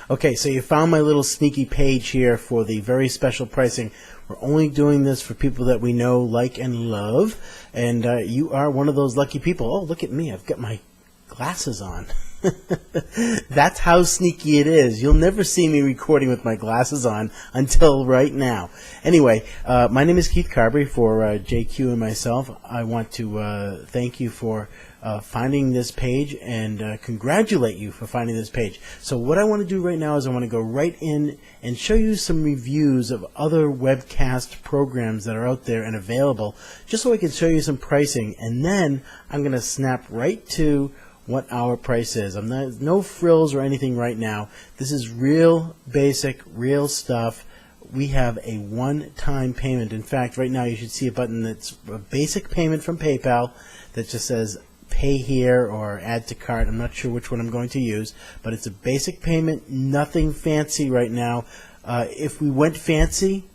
Okay, so you found my little sneaky page here for the very special pricing. We're only doing this for people that we know, like, and love, and you are one of those lucky people. Oh, look at me. I've got my glasses on. That's how sneaky it is. You'll never see me recording with my glasses on until right now. Anyway, my name is Keith Carberry for JQ and myself. I want to thank you for finding this page and congratulate you for finding this page. So what I want to do right now is I want to go right in and show you some reviews of other webcast programs that are out there and available, just so I can show you some pricing, and then I'm going to snap right to what our price is. I'm not, no frills or anything right now. This is real basic, real stuff. We have a one-time payment. In fact, right now you should see a button that's a basic payment from PayPal that just says pay here or add to cart. I'm not sure which one I'm going to use, but it's a basic payment, nothing fancy right now. If we went fancy,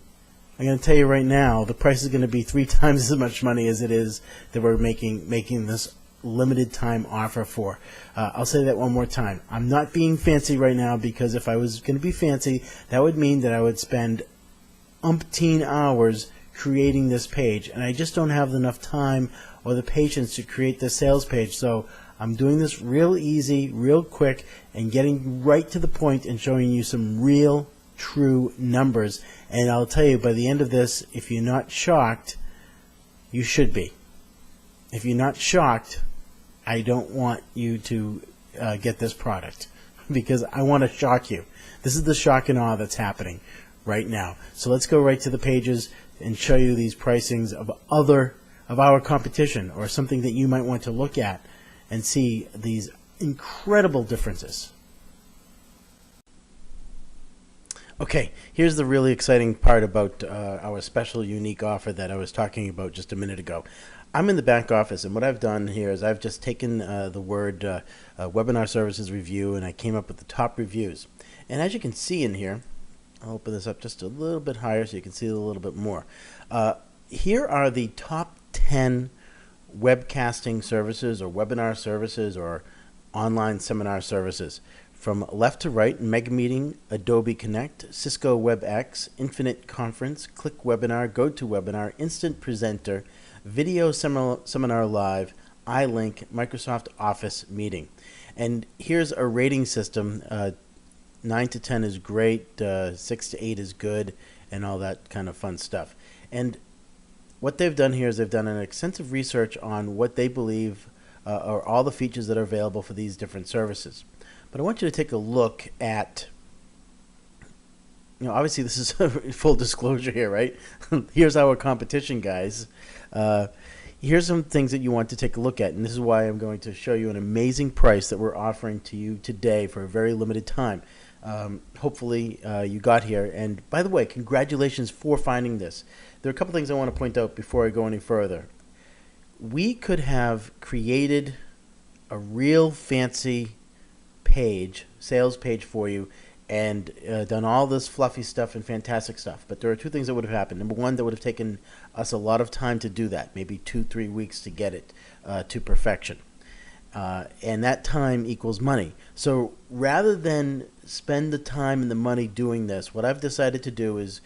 I'm going to tell you right now, the price is going to be 3 times as much money as it is that we're making this limited time offer for. I'll say that one more time. I'm not being fancy right now, because if I was going to be fancy, that would mean that I would spend umpteen hours creating this page, and I just don't have enough time or the patience to create the sales page. So I'm doing this real easy, real quick, and getting right to the point and showing you some real, true numbers. And I'll tell you, by the end of this, if you're not shocked, you should be. If you're not shocked, I don't want you to get this product, because I want to shock you. This is the shock and awe that's happening right now. So let's go right to the pages and show you these pricings of our competition, or something that you might want to look at and see these incredible differences. Okay, here's the really exciting part about our special unique offer that I was talking about just a minute ago. I'm in the back office, and what I've done here is I've just taken the word webinar services review, and I came up with the top reviews. And as you can see in here, I'll open this up just a little bit higher so you can see a little bit more. Here are the top 10 webcasting services, or webinar services, or online seminar services. From left to right: MegaMeeting, Adobe Connect, Cisco WebEx, Infinite Conference, ClickWebinar, GoToWebinar, Instant Presenter, Video Seminar Live, iLink, Microsoft Office Meeting. And here's a rating system. 9 to 10 is great, 6 to 8 is good, and all that kind of fun stuff. And what they've done here is they've done an extensive research on what they believe are all the features that are available for these different services. But I want you to take a look at, obviously this is full disclosure here, right? Here's our competition, guys. Here's some things that you want to take a look at, and this is why I'm going to show you an amazing price that we're offering to you today for a very limited time. Hopefully you got here, and by the way, congratulations for finding this. There are a couple things I want to point out before I go any further. We could have created a real fancy page, sales page for you, and done all this fluffy stuff and fantastic stuff. But there are 2 things that would have happened. Number one, that would have taken us a lot of time to do that, maybe 2-3 weeks to get it to perfection. And that time equals money. So rather than spend the time and the money doing this, what I've decided to do is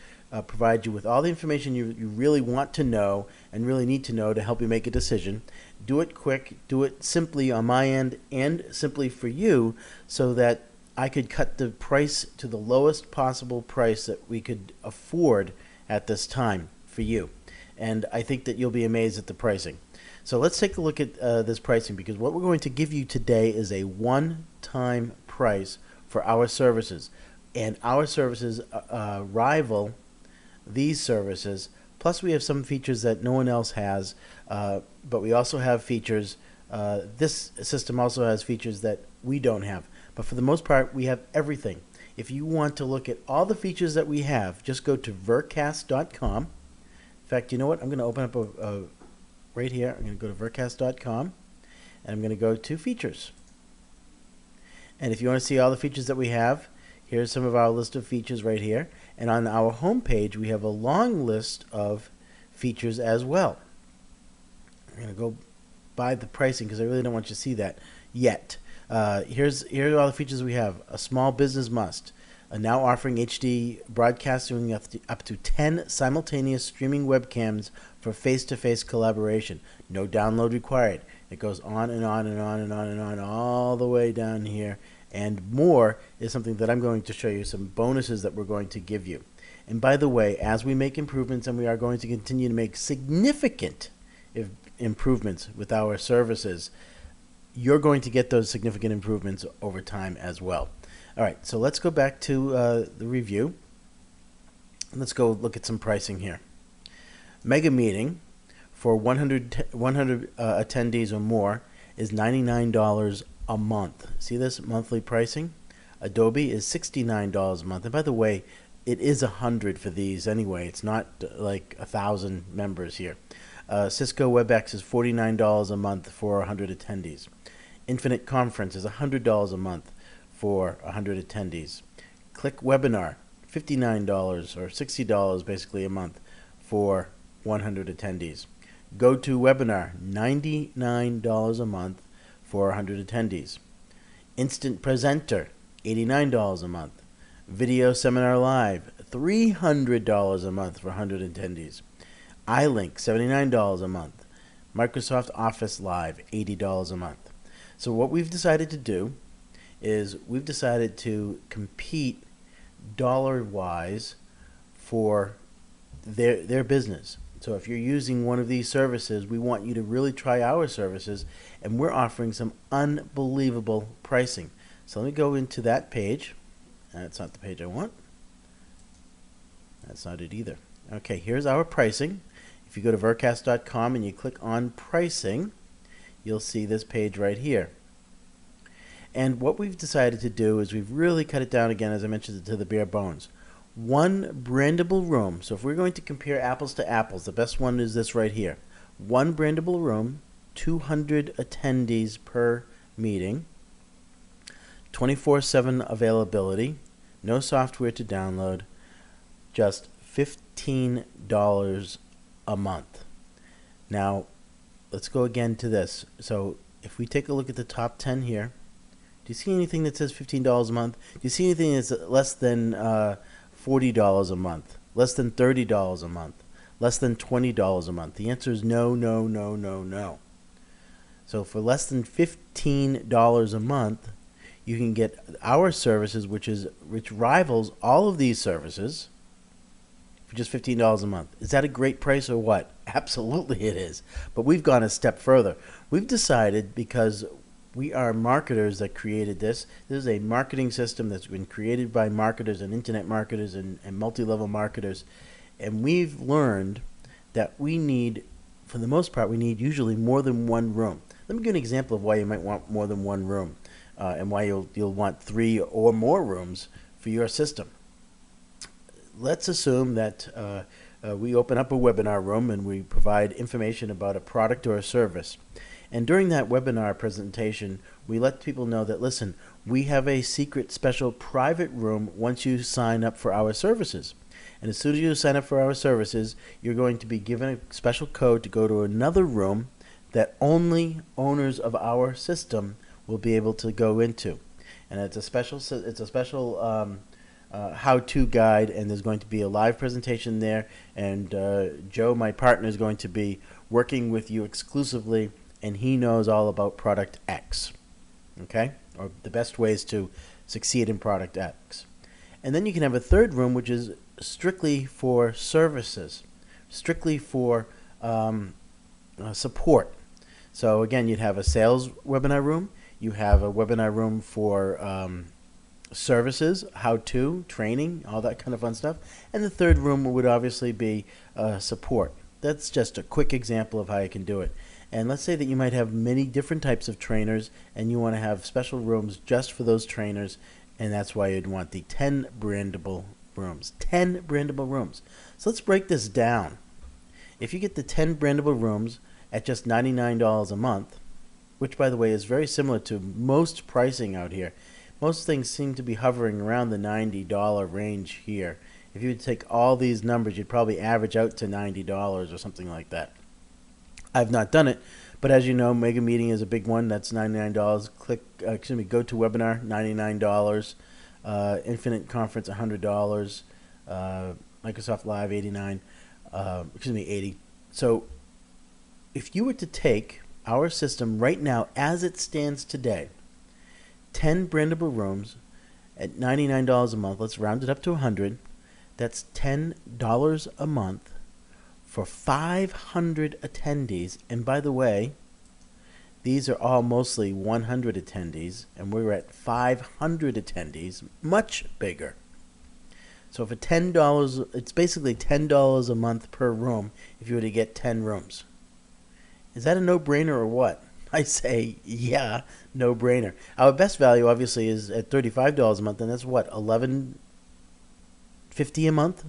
provide you with all the information you really want to know and really need to know to help you make a decision. Do it quick, do it simply on my end and simply for you, so that I could cut the price to the lowest possible price that we could afford at this time for you. And I think that you'll be amazed at the pricing. So let's take a look at this pricing, because what we're going to give you today is a one-time price for our services. And our services rival these services. Plus we have some features that no one else has, but we also have features. This system also has features that we don't have. But for the most part, we have everything. If you want to look at all the features that we have, just go to vercast.com. In fact, you know what? I'm going to open up right here. I'm going to go to vercast.com, and I'm going to go to features. And if you want to see all the features that we have, here's some of our list of features right here. And on our home page, we have a long list of features as well. I'm going to go by the pricing because I really don't want you to see that yet. Here are all the features we have. A small business must. Now offering HD broadcasting up to 10 simultaneous streaming webcams for face-to-face collaboration. No download required. It goes on and on and on and on and on all the way down here. And more is something that I'm going to show you, some bonuses that we're going to give you. And by the way, as we make improvements, and we are going to continue to make significant improvements with our services, you're going to get those significant improvements over time as well. All right, so let's go back to the review. Let's go look at some pricing here. Mega Meeting for 100 attendees or more is $99 a month. See this monthly pricing? Adobe is $69 a month. And by the way, it is 100 for these anyway. It's not like 1,000 members here. Cisco WebEx is $49 a month for 100 attendees. Infinite Conference is $100 a month for 100 attendees. Click Webinar, $59 or $60 basically a month for 100 attendees. GoToWebinar, $99 a month for 100 attendees. Instant Presenter, $89 a month. Video Seminar Live, $300 a month for 100 attendees. iLink, $79 a month. Microsoft Office Live, $80 a month. So what we've decided to do is we've decided to compete dollar-wise for their business. So if you're using one of these services, we want you to really try our services, and we're offering some unbelievable pricing. So let me go into that page. That's not the page I want. That's not it either. Okay, here's our pricing. If you go to Vercast.com and you click on pricing, you'll see this page right here. And what we've decided to do is we've really cut it down again, as I mentioned, to the bare bones. One brandable room. So if we're going to compare apples to apples, the best one is this right here. One brandable room, 200 attendees per meeting, 24/7 availability, no software to download, just $15 a month. Now, let's go again to this. So if we take a look at the top 10 here, do you see anything that says $15 a month? Do you see anything that's less than $40 a month, less than $30 a month, less than $20 a month? The answer is no, no, no, no, no. So for less than $15 a month, you can get our services, which rivals all of these services, for just $15 a month. Is that a great price or what? Absolutely it is. But we've gone a step further. We've decided, because we are marketers that created this. This is a marketing system that's been created by marketers and internet marketers and multi-level marketers. And we've learned that we need, for the most part, we need usually more than one room. Let me give you an example of why you might want more than one room and why you'll want 3 or more rooms for your system. Let's assume that we open up a webinar room and we provide information about a product or a service. And during that webinar presentation, we let people know that, listen, we have a secret, special, private room once you sign up for our services. And as soon as you sign up for our services, you're going to be given a special code to go to another room that only owners of our system will be able to go into. And it's a special how-to guide, and there's going to be a live presentation there. And Joe, my partner, is going to be working with you exclusively, and he knows all about product X, okay? Or the best ways to succeed in product X. And then you can have a third room, which is strictly for services, strictly for support. So again, you'd have a sales webinar room, you have a webinar room for services, how-to, training, all that kind of fun stuff. And the third room would obviously be support. That's just a quick example of how you can do it. And let's say that you might have many different types of trainers and you want to have special rooms just for those trainers, and that's why you'd want the 10 brandable rooms. 10 brandable rooms. So let's break this down. If you get the 10 brandable rooms at just $99 a month, which by the way is very similar to most pricing out here, most things seem to be hovering around the $90 range here. If you would take all these numbers, you'd probably average out to $90 or something like that. I've not done it, But as you know, Mega Meeting is a big one. That's $99. Go to Webinar, $99. Infinite Conference, $100. Microsoft Live, $89. 80. So if you were to take our system right now as it stands today, 10 brandable rooms at $99 a month, let's round it up to 100. That's $10 a month for 500 attendees. And by the way, these are all mostly 100 attendees, and we're at 500 attendees, much bigger. So for $10, it's basically $10 a month per room if you were to get 10 rooms. Is that a no-brainer or what? I say, yeah, no-brainer. Our best value, obviously, is at $35 a month, and that's what, $11.50 a month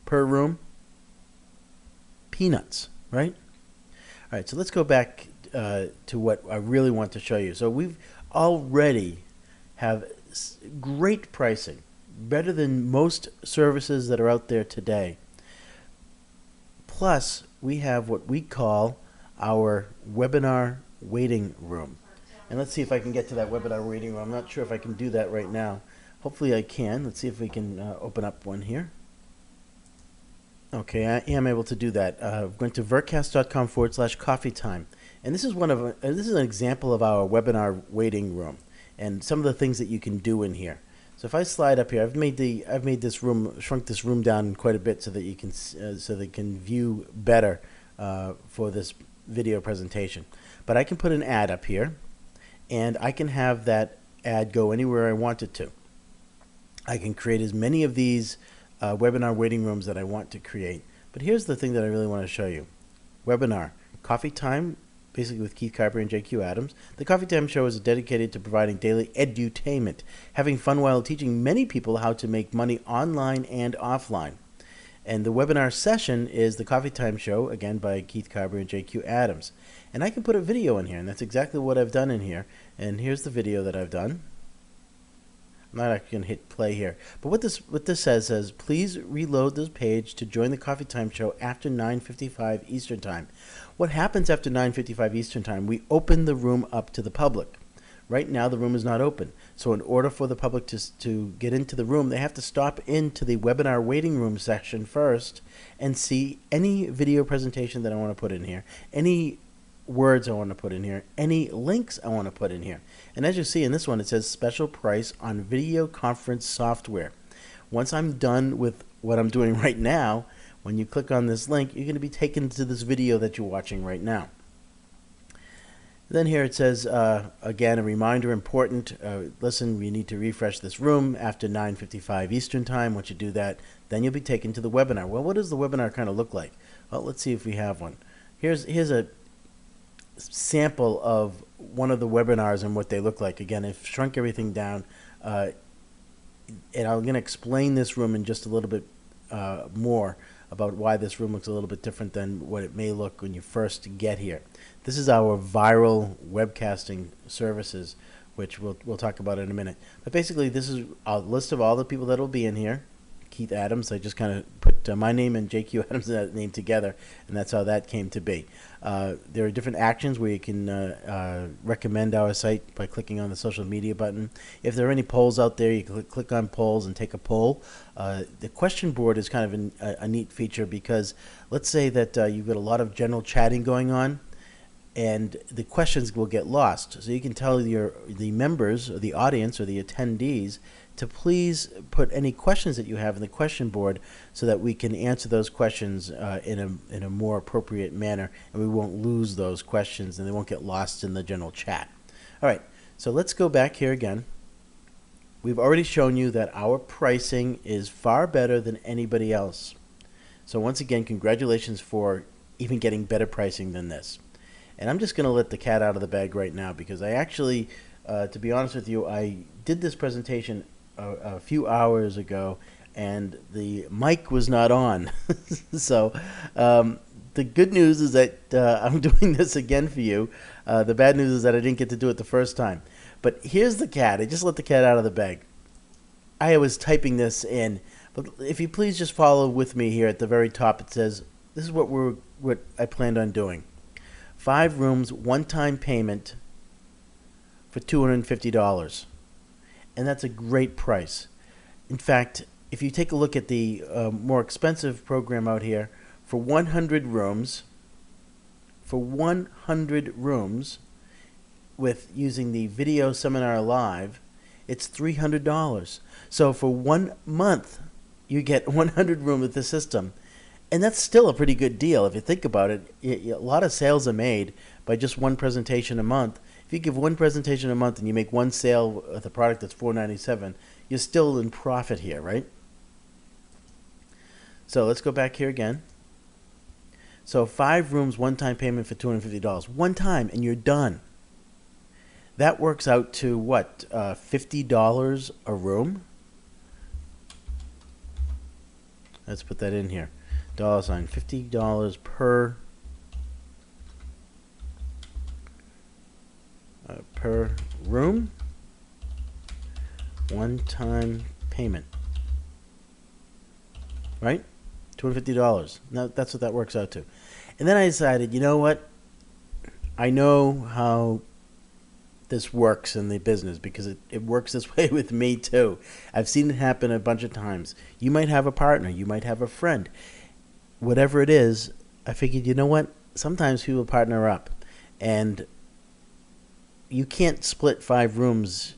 per room? Peanuts, right? All right, so let's go back to what I really want to show you. So we've already have great pricing, better than most services that are out there today. Plus, we have what we call our webinar waiting room. And let's see if I can get to that webinar waiting room. I'm not sure if I can do that right now. Hopefully I can. Let's see if we can open up one here. Okay, I am able to do that. Going to vertcast.com/coffee time. And this is this is an example of our webinar waiting room and some of the things that you can do in here. So if I slide up here, I've made this room, shrunk this room down quite a bit so that you can so they can view better for this video presentation. But I can put an ad up here, and I can have that ad go anywhere I want it to. I can create as many of these webinar waiting rooms that I want to create. But here's the thing that I really want to show you. Webinar, Coffee Time, basically with Keith Carberry and JQ Adams. The Coffee Time Show is dedicated to providing daily edutainment, having fun while teaching many people how to make money online and offline. And the webinar session is the Coffee Time Show, again by Keith Carberry and JQ Adams. And I can put a video in here, and that's exactly what I've done in here. And here's the video that I've done. I'm not actually going to hit play here. But what this says, please reload this page to join the Coffee Time Show after 9:55 Eastern Time. What happens after 9:55 Eastern Time? We open the room up to the public. Right now, the room is not open. So in order for the public to get into the room, they have to stop into the webinar waiting room section first and see any video presentation that I want to put in here, any words I want to put in here, any links I want to put in here. And as you see in this one, it says special price on video conference software. Once I'm done with what I'm doing right now, when you click on this link, you're going to be taken to this video that you're watching right now. Then here it says, again, a reminder, important, listen, we need to refresh this room after 9:55 Eastern Time. Once you do that, then you'll be taken to the webinar. Well, what does the webinar kind of look like? Well, let's see if we have one. Here's a sample of one of the webinars and what they look like. Again, I've shrunk everything down, and I'm going to explain this room in just a little bit more about why this room looks a little bit different than what it may look when you first get here. This is our viral webcasting services, which we'll talk about in a minute. But basically, this is a list of all the people that will be in here. Keith Adams, I just kind of put my name and JQ Adams' name together, and that's how that came to be. There are different actions where you can recommend our site by clicking on the social media button. If there are any polls out there, you can click on polls and take a poll. The question board is kind of a neat feature because let's say that you've got a lot of general chatting going on, and the questions will get lost. So you can tell the members, or the audience, or the attendees to please put any questions that you have in the question board so that we can answer those questions in a more appropriate manner, and we won't lose those questions and they won't get lost in the general chat. All right, so let's go back here again. We've already shown you that our pricing is far better than anybody else. So once again, congratulations for even getting better pricing than this. And I'm just going to let the cat out of the bag right now because I actually, to be honest with you, I did this presentation a few hours ago and the mic was not on. So the good news is that I'm doing this again for you. The bad news is that I didn't get to do it the first time. But here's the cat. I just let the cat out of the bag. I was typing this in, but if you please just follow with me here at the very top, it says this is what I planned on doing. 5 rooms, one-time payment for $250. And that's a great price. In fact, if you take a look at the more expensive program out here, for 100 rooms, with using the Video Seminar Live, it's $300. So for 1 month, you get 100 rooms with the system. And that's still a pretty good deal. If you think about it, a lot of sales are made by just one presentation a month. If you give one presentation a month and you make one sale of the product that's $497, you're still in profit here, right? So let's go back here again. So 5 rooms, one-time payment for $250. One time, and you're done. That works out to what? $50 a room? Let's put that in here. $, $50 per room. One-time payment. Right? $250. Now that's what that works out to. And then I decided, you know what? I know how this works in the business because it works this way with me too. I've seen it happen a bunch of times. You might have a partner, you might have a friend. Whatever it is, I figured, you know what? Sometimes people partner up, and you can't split 5 rooms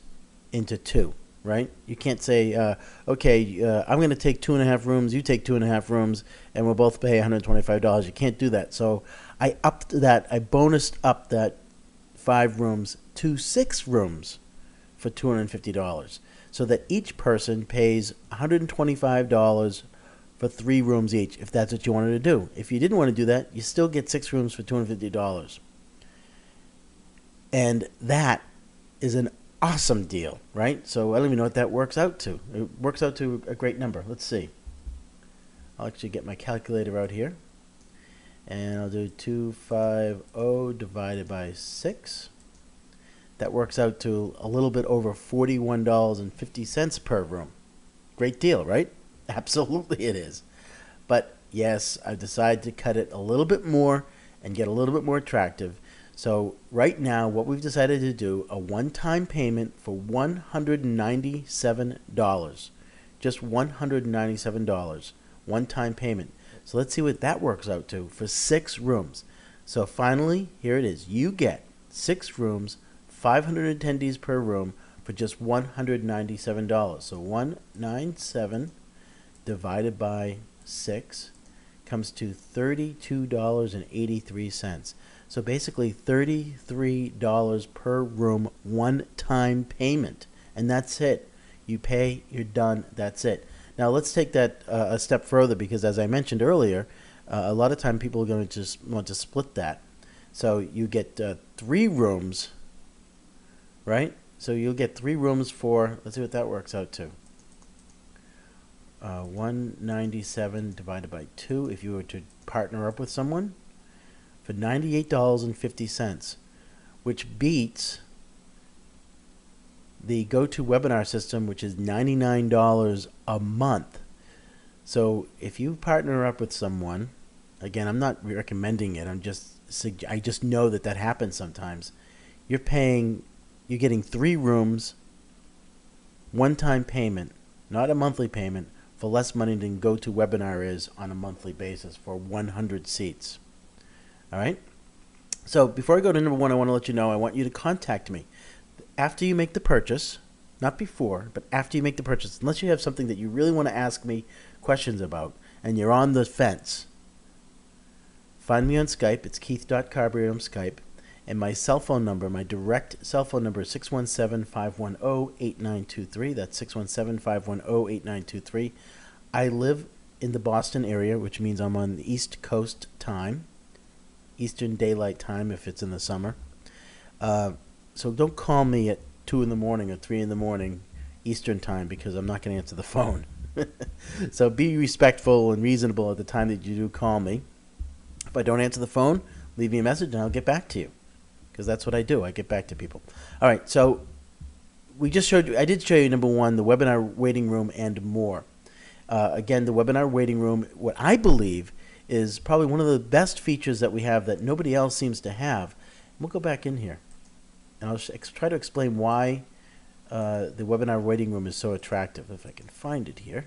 into 2, right? You can't say, okay, I'm going to take 2.5 rooms, you take 2.5 rooms, and we'll both pay $125. You can't do that. So I upped that, I bonused up that 5 rooms to 6 rooms for $250, so that each person pays $125 for 3 rooms each, if that's what you wanted to do. If you didn't want to do that, you still get 6 rooms for $250. And that is an awesome deal, right? So I don't even know what that works out to. It works out to a great number. Let's see. I'll actually get my calculator out here. And I'll do 250 divided by 6. That works out to a little bit over $41.50 per room. Great deal, right? Absolutely it is. But yes, I've decided to cut it a little bit more and get a little bit more attractive. So right now, what we've decided to do, a one-time payment for $197. Just $197. One-time payment. So let's see what that works out to for 6 rooms. So finally, here it is. You get 6 rooms, 500 attendees per room for just $197. So 197 divided by 6 comes to $32.83. So basically $33 per room, one-time payment. And that's it. You pay, you're done, that's it. Now let's take that a step further, because as I mentioned earlier, a lot of time people are going to just want to split that. So you get 3 rooms, right? So you'll get 3 rooms for, let's see what that works out to. 197 divided by 2, if you were to partner up with someone, for $98.50, which beats the GoToWebinar system, which is $99 a month. So if you partner up with someone, again, I'm not recommending it. I just know that happens sometimes. You're getting 3 rooms, one-time payment, not a monthly payment, for less money than GoToWebinar is on a monthly basis for 100 seats. All right. So before I go to number 1, I want to let you know, I want you to contact me after you make the purchase, not before, but after you make the purchase, unless you have something that you really want to ask me questions about and you're on the fence. Find me on Skype. It's Keith.Carberry on Skype. And my cell phone number, my direct cell phone number is 617-510-8923. That's 617-510-8923. I live in the Boston area, which means I'm on the East Coast time, Eastern Daylight Time if it's in the summer. So don't call me at 2 in the morning or 3 in the morning Eastern Time, because I'm not going to answer the phone. So be respectful and reasonable at the time that you do call me. If I don't answer the phone, leave me a message and I'll get back to you, because that's what I do. I get back to people. All right, so I did show you number 1, the webinar waiting room and more. Again, the webinar waiting room, what I believe is probably one of the best features that we have that nobody else seems to have. We'll go back in here, and I'll try to explain why the webinar waiting room is so attractive. If I can find it here.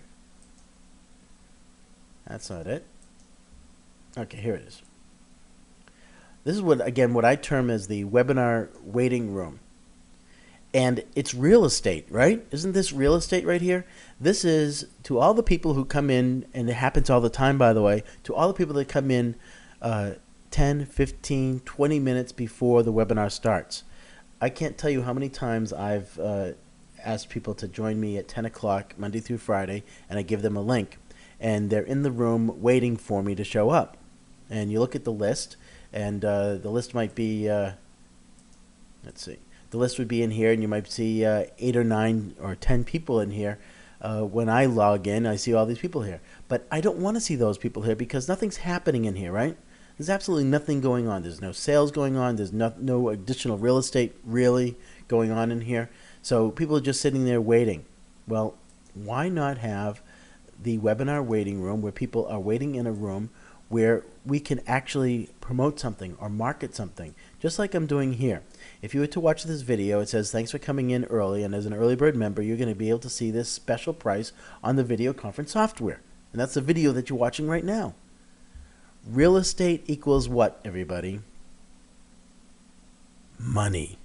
That's not it. Okay, here it is. This is what I term as the webinar waiting room. And it's real estate, right? Isn't this real estate right here? This is to all the people who come in, and it happens all the time, by the way, to all the people that come in 10, 15, 20 minutes before the webinar starts. I can't tell you how many times I've asked people to join me at 10 o'clock Monday through Friday, and I give them a link. And they're in the room waiting for me to show up. And you look at the list, and the list might be, let's see. The list would be in here, and you might see 8 or 9 or 10 people in here. When I log in, I see all these people here. But I don't want to see those people here because nothing's happening in here, right? There's absolutely nothing going on. There's no sales going on. There's no additional real estate really going on in here. So people are just sitting there waiting. Well, why not have the webinar waiting room where people are waiting in a room where we can actually promote something or market something, just like I'm doing here. If you were to watch this video, it says thanks for coming in early, and as an early bird member, you're going to be able to see this special price on the video conference software. And that's the video that you're watching right now. Real estate equals what, everybody? Money.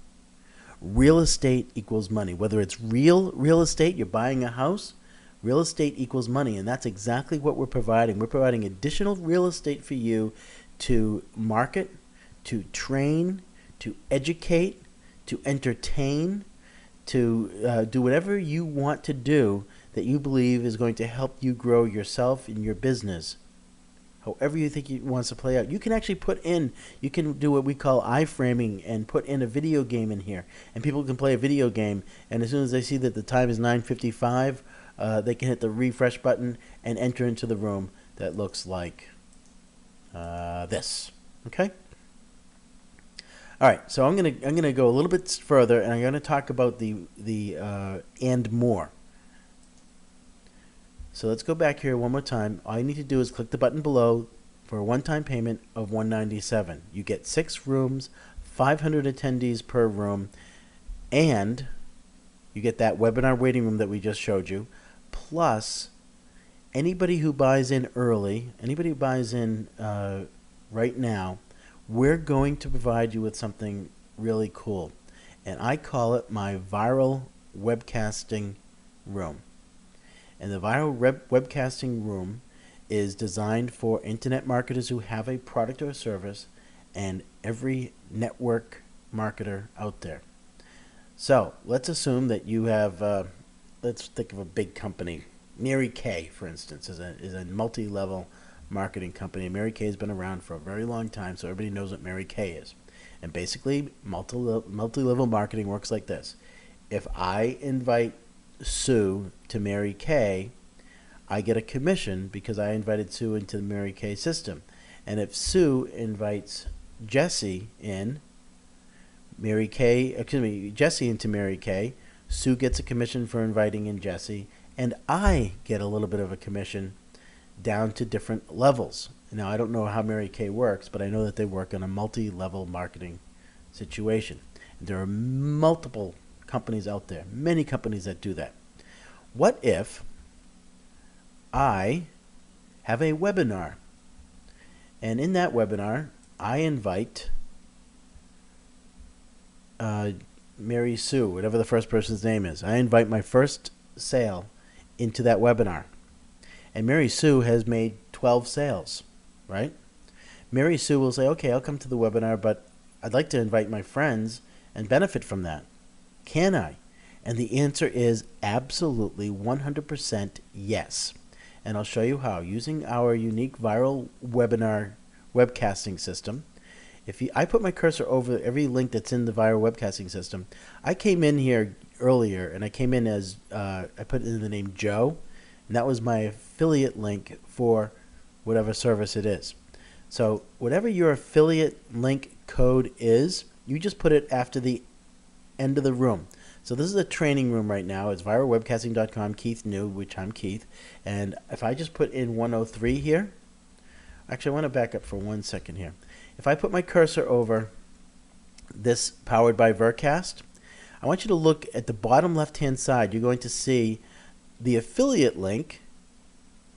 Real estate equals money. Whether it's real estate, you're buying a house, real estate equals money, and that's exactly what we're providing. We're providing additional real estate for you to market, to train, to educate, to entertain, to do whatever you want to do that you believe is going to help you grow yourself and your business. However you think it wants to play out. You can actually you can do what we call iframing and put in a video game in here. And people can play a video game, and as soon as they see that the time is 9:55, they can hit the refresh button and enter into the room that looks like this. Okay. All right. So I'm gonna go a little bit further, and I'm gonna talk about the and more. So let's go back here one more time. All you need to do is click the button below for a one-time payment of $197. You get 6 rooms, 500 attendees per room, and you get that webinar waiting room that we just showed you. Plus, anybody who buys in early, anybody who buys in right now, we're going to provide you with something really cool. And I call it my viral webcasting room. And the viral webcasting room is designed for internet marketers who have a product or service and every network marketer out there. So let's assume that you have, let's think of a big company. Mary Kay, for instance, is a multi-level marketing company. Mary Kay has been around for a very long time, so everybody knows what Mary Kay is. And basically, multi-level marketing works like this. If I invite Sue to Mary Kay, I get a commission because I invited Sue into the Mary Kay system. And if Sue invites Jesse into Mary Kay, Sue gets a commission for inviting in Jesse, and I get a little bit of a commission down to different levels. Now, I don't know how Mary Kay works, but I know that they work on a multi-level marketing situation. And there are multiple companies out there, many companies that do that. What if I have a webinar, and in that webinar, I invite Mary Sue, whatever the first person's name is. I invite my first sale into that webinar. And Mary Sue has made 12 sales, right? Mary Sue will say, okay, I'll come to the webinar, but I'd like to invite my friends and benefit from that. Can I? And the answer is absolutely 100% yes. And I'll show you how. Using our unique viral webinar webcasting system, I put my cursor over every link that's in the viral webcasting system. I came in here earlier, and I came in as, I put in the name Joe, and that was my affiliate link for whatever service it is. So whatever your affiliate link code is, you just put it after the end of the room. So this is a training room right now. It's viralwebcasting.com, Keith New, which I'm Keith. And if I just put in 103 here, Actually, I want to back up for 1 second here. If I put my cursor over this powered by Vercast, I want you to look at the bottom left-hand side. You're going to see the affiliate link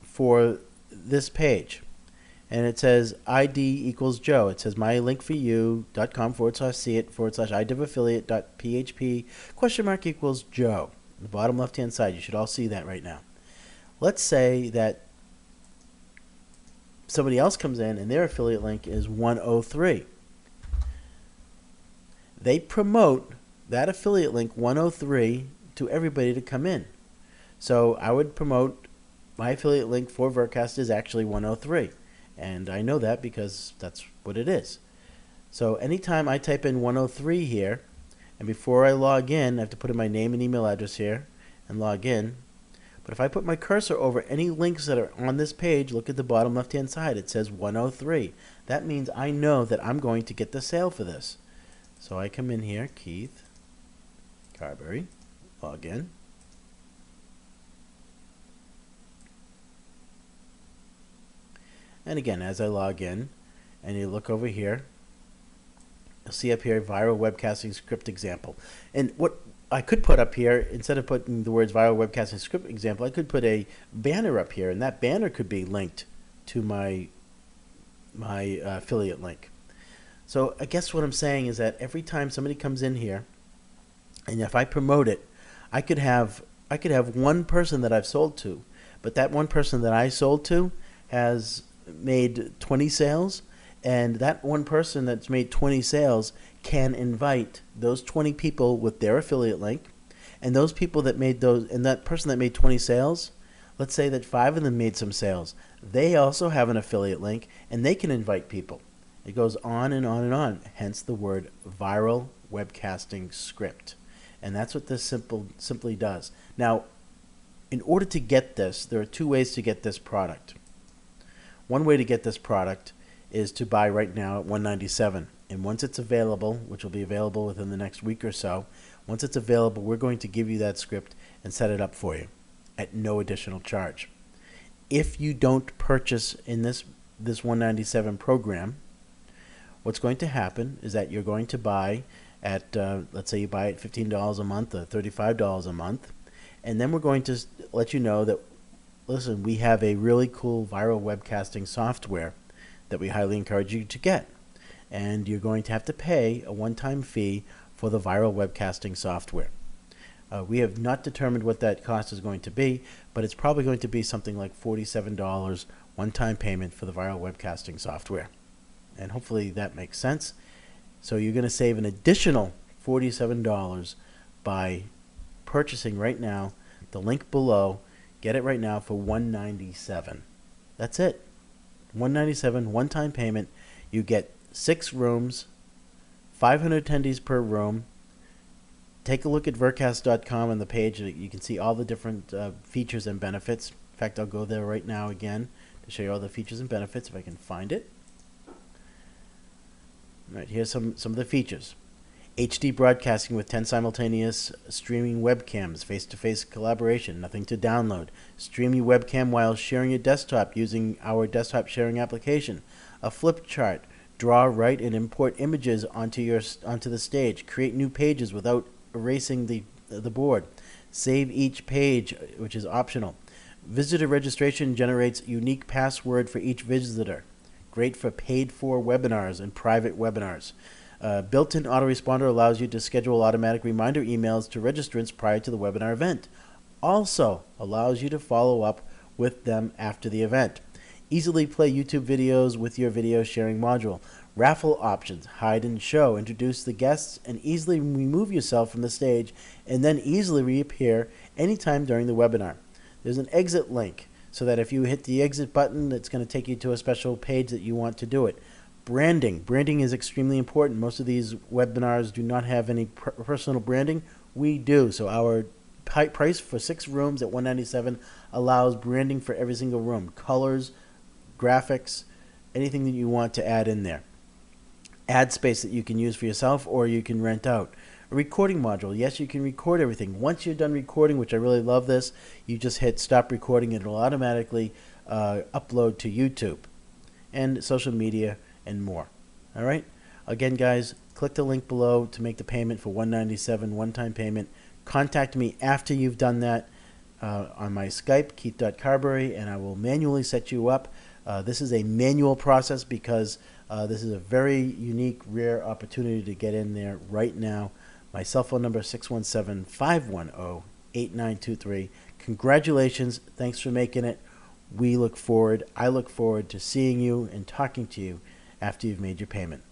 for this page. And it says ID equals Joe. It says mylink4u.com/see it/idavaffiliate.php ? Equals Joe. The bottom left-hand side. You should all see that right now. Let's say that somebody else comes in and their affiliate link is 103. They promote that affiliate link 103 to everybody to come in. So I would promote my affiliate link for Vercast is actually 103. And I know that because that's what it is. So anytime I type in 103 here, and before I log in, I have to put in my name and email address here and log in. But if I put my cursor over any links that are on this page, look at the bottom left-hand side. It says 103. That means I know that I'm going to get the sale for this. So I come in here, Keith Carberry, log in. And again, as I log in, and you look over here, you'll see up here, viral webcasting script example. And what I could put up here, instead of putting the words viral webcasting script example, I could put a banner up here, and that banner could be linked to my affiliate link. So I guess what I'm saying is that every time somebody comes in here, and if I promote it, I could have one person that I've sold to, but that one person that I sold to has made 20 sales, and that one person that's made 20 sales can invite those 20 people with their affiliate link, and those people that made those, and that person that made 20 sales, let's say that 5 of them made some sales, they also have an affiliate link and they can invite people. It goes on and on and on, hence the word viral webcasting script. And that's what this simply does. Now, in order to get this, there are 2 ways to get this product. One way to get this product is to buy right now at $197. And once it's available, which will be available within the next week or so, once it's available, we're going to give you that script and set it up for you at no additional charge. If you don't purchase in this $197 program, what's going to happen is that you're going to buy at, let's say you buy at $15 a month or $35 a month, and then we're going to let you know that, listen, we have a really cool viral webcasting software that we highly encourage you to get. And you're going to have to pay a one-time fee for the viral webcasting software. We have not determined what that cost is going to be, but it's probably going to be something like $47 one-time payment for the viral webcasting software. And hopefully that makes sense. So you're going to save an additional $47 by purchasing right now the link below. Get it right now for $197. That's it. $197 one-time payment. You get 6 rooms, 500 attendees per room. Take a look at vercast.com on the page. You can see all the different features and benefits. In fact, I'll go there right now again to show you all the features and benefits if I can find it. All right, here's some of the features. HD broadcasting with 10 simultaneous streaming webcams, face-to-face collaboration, nothing to download. Stream your webcam while sharing your desktop using our desktop sharing application. A flip chart. Draw, write, and import images onto the stage. Create new pages without erasing the board. Save each page, which is optional. Visitor registration generates unique password for each visitor. Great for paid-for webinars and private webinars. Built-in autoresponder allows you to schedule automatic reminder emails to registrants prior to the webinar event. Also allows you to follow up with them after the event. Easily play YouTube videos with your video sharing module. Raffle options, hide and show, introduce the guests, and easily remove yourself from the stage, and then easily reappear anytime during the webinar. There's an exit link, so that if you hit the exit button, it's going to take you to a special page that you want to do it. Branding. Branding is extremely important. Most of these webinars do not have any personal branding. We do. So our price for 6 rooms at $197 allows branding for every single room. Colors, graphics, anything that you want to add in there. Ad space that you can use for yourself or you can rent out. A recording module. Yes, you can record everything. Once you're done recording, which I really love this, you just hit stop recording and it'll automatically upload to YouTube. and social media and more. All right? Again, guys, click the link below to make the payment for $197 one-time payment. Contact me after you've done that on my Skype, Keith.Carberry, and I will manually set you up. This is a manual process because this is a very unique, rare opportunity to get in there right now. My cell phone number is 617-510-8923. Congratulations. Thanks for making it. I look forward to seeing you and talking to you after you've made your payment.